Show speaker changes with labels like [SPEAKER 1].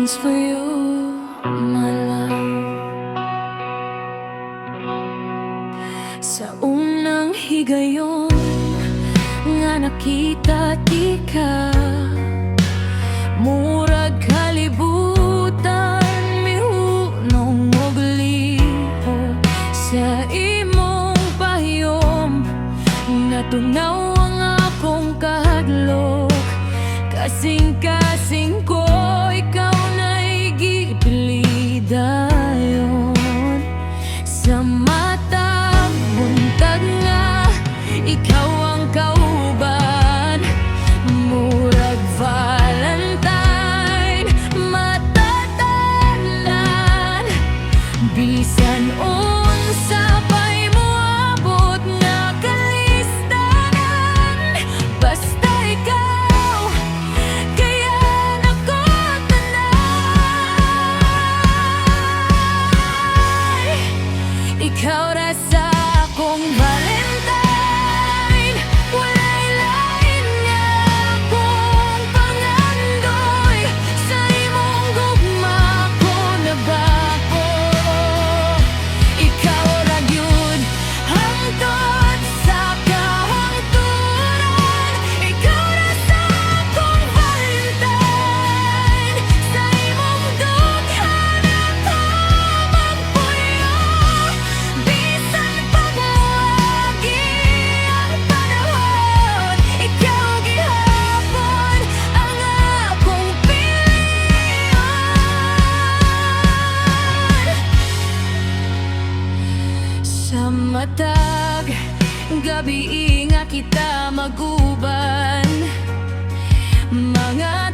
[SPEAKER 1] one's for you, my love. Sa unang higayon nga nakita di ka, murag kalibutan mihunong og liho. Sa imong pahiyom natunaw ang akong kahadlok. Kasing-kasing ko ikaw na'y gipili dayon. Sa mata buntag nga ikaw ang kauban, murag Valentine matatanan. Bisan unsa pa'y moabot nga kalistanan, basta ikaw kaya nako tanay. Ikaw ra sa akong Valentine, walay lain nga akong pangandoy. Sa imong gugma ko nabako, ikaw ra gyud hangtod sa kahangturan. Ikaw ra sa akong Valentine, sa imong dughan ako magpuyo. Bisan pagwagi ang panahon, ikaw gihapon ang akong pilihan. Sa matag gabi nga kita maguban, mga